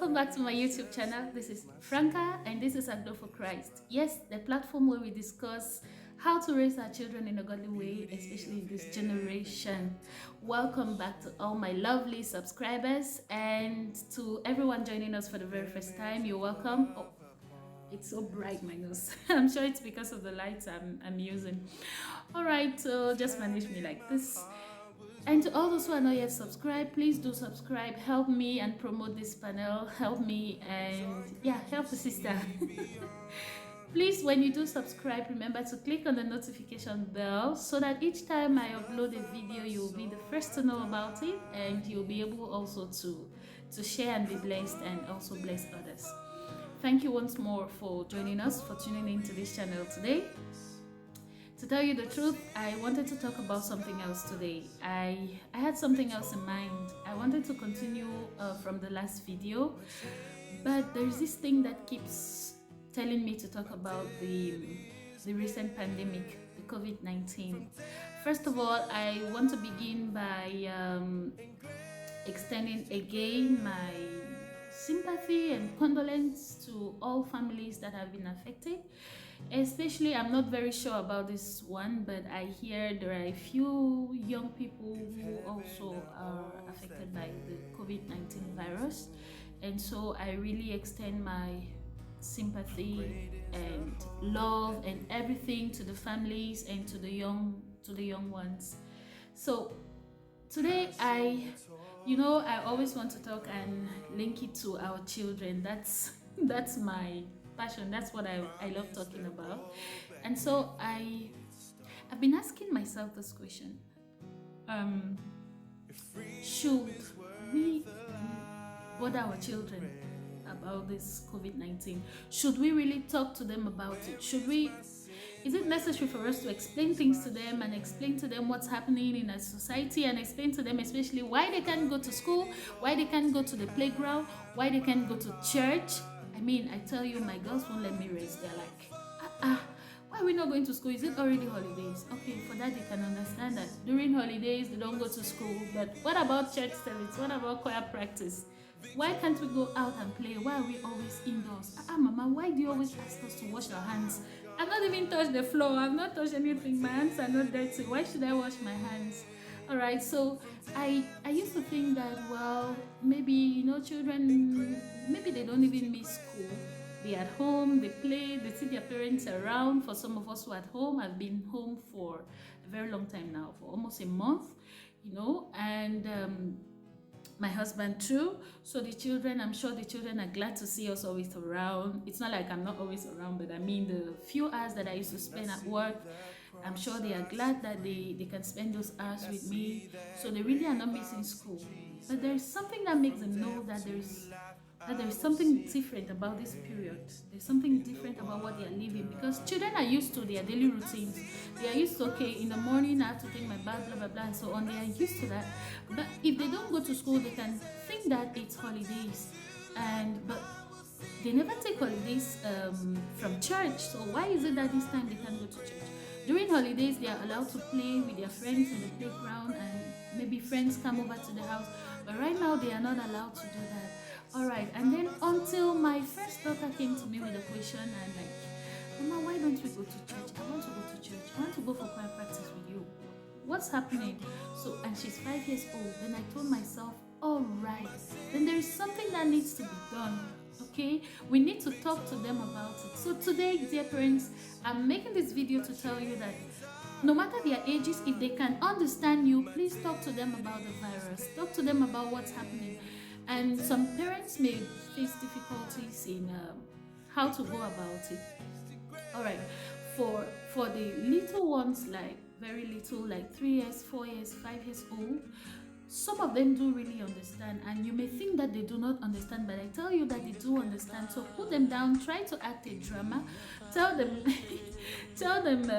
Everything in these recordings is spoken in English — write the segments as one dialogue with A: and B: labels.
A: welcome back to my YouTube channel. This is Franca and this is Aglo for Christ. Yes, the platform where we discuss how to raise our children in a godly way, especially in this generation. Welcome back to all my lovely subscribers and to everyone joining us for the very first time. You're welcome. Oh, it's so bright, my nose. I'm sure it's because of the lights I'm using. All right, so just manage me like this. And to all those who are not yet subscribed, please do subscribe. Help me and promote this panel. Help me and yeah, help the sister. Please, when you do subscribe, remember to click on the notification bell so that each time I upload a video, you'll be the first to know about it, and you'll be able also to share and be blessed and also bless others. Thank you once more for joining us, for tuning into this channel today. To tell you the truth, I wanted to talk about something else today. I had something else in mind. I wanted to continue from the last video, but there's this thing that keeps telling me to talk about the recent pandemic, the COVID-19. First of all, I want to begin by extending again my sympathy and condolence to all families that have been affected. Especially, I'm not very sure about this one, but I hear there are a few young people who also are affected by the COVID-19 virus, and so I really extend my sympathy and love and everything to the families and to the young ones. So today I always want to talk and link it to our children. That's my passion. That's what I love talking about. And so I've been asking myself this question. Should we bother our children about this COVID-19? Should we really talk to them about it? Is it necessary for us to explain things to them and explain to them what's happening in our society and explain to them especially why they can't go to school, why they can't go to the playground, why they can't go to church? I mean, I tell you, my girls won't let me rest. They're like, why are we not going to school? Is it already holidays? Okay, for that they can understand that during holidays they don't go to school. But what about church service? What about choir practice? Why can't we go out and play? Why are we always indoors? Mama, why do you always ask us to wash our hands? I've not even touched the floor. I've not touched anything. My hands are not dirty. Why should I wash my hands? All right, so I used to think that, well, maybe, children, maybe they don't even miss school. They're at home, they play, they see their parents around. For some of us who are at home, I've been home for a very long time now, for almost a month, and my husband too. So the children, I'm sure the children are glad to see us always around. It's not like I'm not always around, but I mean the few hours that I used to spend at work, I'm sure they are glad that they can spend those hours with me. So they really are not missing school. But there's something that makes them know that there's something different about this period. There's something different about what they are living, because children are used to their daily routines. They are used to, okay, in the morning I have to take my bath, blah blah blah, and so on. They are used to that. But if they don't go to school, they can think that it's holidays, but they never take holidays from church. So why is it that this time they can't go to church? During holidays, they are allowed to play with their friends in the playground, and maybe friends come over to the house. But right now, they are not allowed to do that. All right, and then until my first daughter came to me with a question, and like, Mama, why don't we go to church? I want to go to church. I want to go for choir practice with you. What's happening? So, and she's 5 years old. Then I told myself, all right, then there is something that needs to be done. Okay, we need to talk to them about it. So today, dear parents, I'm making this video to tell you that no matter their ages, if they can understand you, please talk to them about the virus. Talk to them about what's happening. And some parents may face difficulties in how to go about it. All right, for the little ones, like very little, like 3 years, 4 years, 5 years old, some of them do really understand, and you may think that they do not understand, but I tell you that they do understand. So put them down, try to act a drama, tell them tell them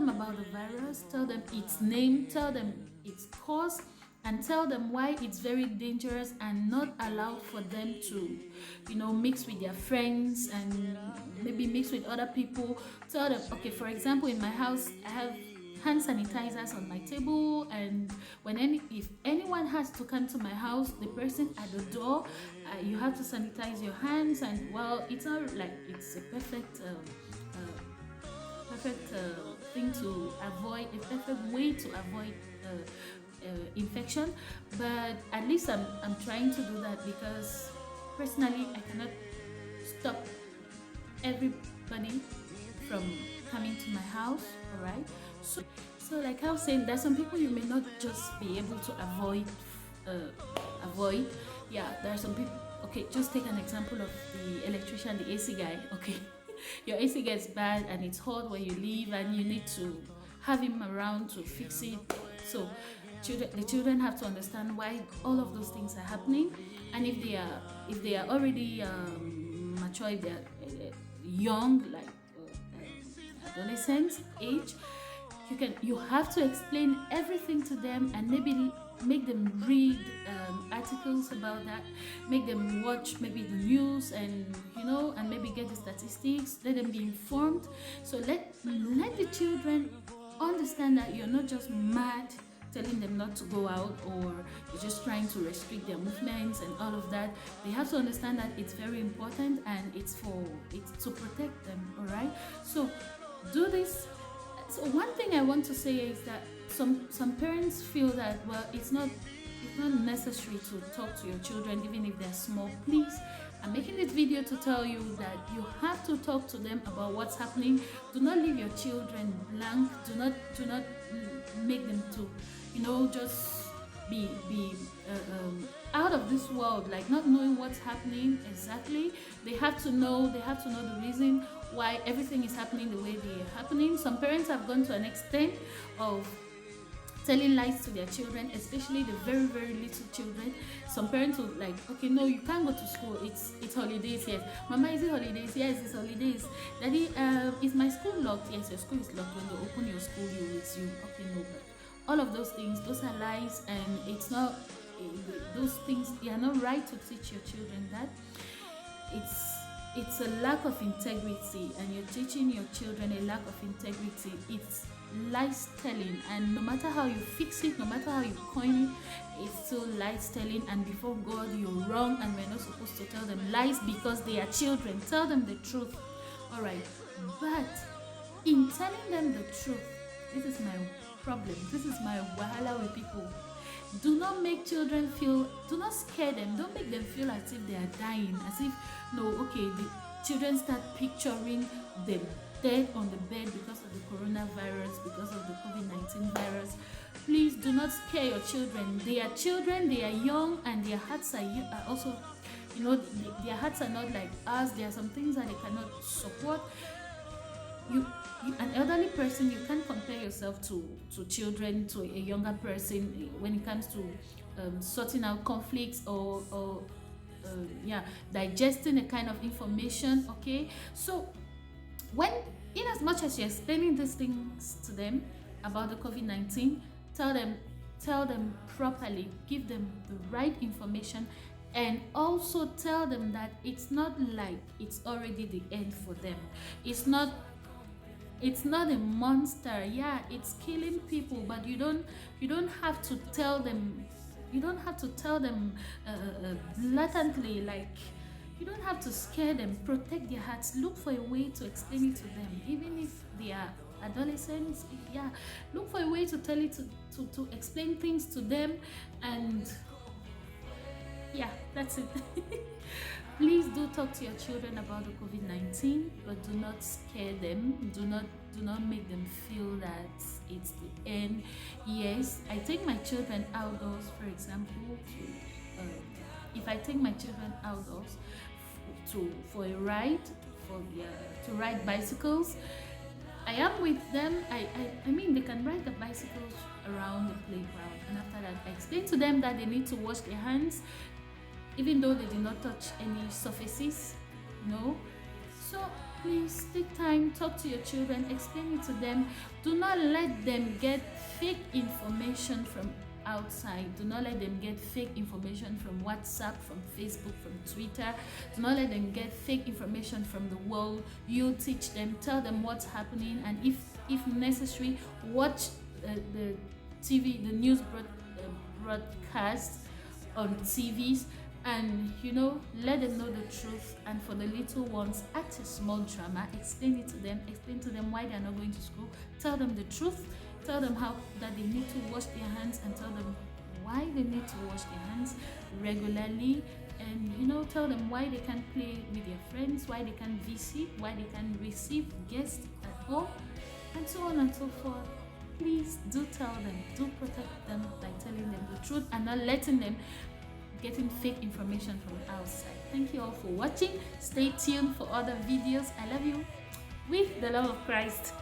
A: about the virus, tell them its name, tell them its cause, and tell them why it's very dangerous and not allowed for them to, mix with their friends and maybe mix with other people. Tell them, okay, for example, in my house, I have hand sanitizers on my table, and if anyone has to come to my house, the person at the door, you have to sanitize your hands, and well, it's not like it's a perfect thing to avoid, a perfect way to avoid infection, but at least I'm trying to do that, because personally I cannot stop everybody from coming to my house. All right, so like I was saying, there's some people you may not just be able to avoid. Yeah, there are some people. Okay, just take an example of the electrician, the AC guy. Okay, your AC gets bad and it's hot where you live, and you need to have him around to fix it. So the children have to understand why all of those things are happening, and if they are already mature, if they are young, like adolescent age, you have to explain everything to them, and maybe make them read articles about that, make them watch maybe the news, and and maybe get the statistics, let them be informed. So let the children understand that you're not just mad telling them not to go out, or you're just trying to restrict their movements and all of that. They have to understand that it's very important, and it's to protect them. All right, so do this. So one thing I want to say is that some parents feel that, well, it's not necessary to talk to your children even if they're small. Please, I'm making this video to tell you that you have to talk to them about what's happening. Do not leave your children blank. Do not make them to just be out of this world, like not knowing what's happening exactly. They have to know the reason why everything is happening the way they are happening. Some parents have gone to an extent of telling lies to their children, especially the very, very little children. Some parents will like, okay, no, you can't go to school. It's holidays. Yes, Mama, is it holidays? Yes, it's holidays. Daddy, is my school locked? Yes, your school is locked. When they open your school, you resume. Okay, no, but all of those things, those are lies, and it's not. Those things, they are not right to teach your children that. It's a lack of integrity, and you're teaching your children a lack of integrity. It's lies telling, and no matter how you fix it, no matter how you coin it, it's still lies telling, and before God you're wrong, and we're not supposed to tell them lies because they are children. Tell them the truth. All right, but in telling them the truth, this is my problem, this is my wahala with people. Do not make children feel, do not scare them, don't make them feel as if they are dying, as if, no, okay, the children start picturing them dead on the bed because of the coronavirus, because of the COVID-19 virus. Please do not scare your children. They are children, they are young, and their hearts are also, their hearts are not like us. There are some things that they cannot support. An elderly person, you can't compare yourself to children, to a younger person when it comes to sorting out conflicts or digesting a kind of information. Okay, so when, in as much as you're explaining these things to them about the COVID-19, tell them properly, give them the right information, and also tell them that it's not like it's already the end for them. It's not a monster. Yeah, it's killing people, but you don't have to tell them. You don't have to tell them blatantly. Like, you don't have to scare them. Protect their hearts. Look for a way to explain it to them, even if they are adolescents. Yeah, look for a way to tell it to explain things to them, and yeah, that's it. Please do talk to your children about the COVID-19, but do not scare them. Do not make them feel that it's the end. Yes, I take my children outdoors, for example. If I take my children outdoors for a ride, to ride bicycles, I am with them. I mean, they can ride the bicycles around the playground, and after that, I explain to them that they need to wash their hands, even though they did not touch any surfaces. So please take time, talk to your children, explain it to them. Do not let them get fake information from outside. Do not let them get fake information from WhatsApp, from Facebook, from Twitter. Do not let them get fake information from the world. You teach them, tell them what's happening, and if necessary, watch the TV, the news broadcast on TVs, and you know, let them know the truth. And for the little ones, act a small drama, explain to them why they're not going to school, tell them the truth, tell them how that they need to wash their hands, and tell them why they need to wash their hands regularly, and you know, tell them why they can play with their friends, why they can visit, why they can receive guests at home, and so on and so forth. Please do tell them, do protect them by telling them the truth and not letting them getting fake information from outside. Thank you all for watching. Stay tuned for other videos. I love you with the love of Christ.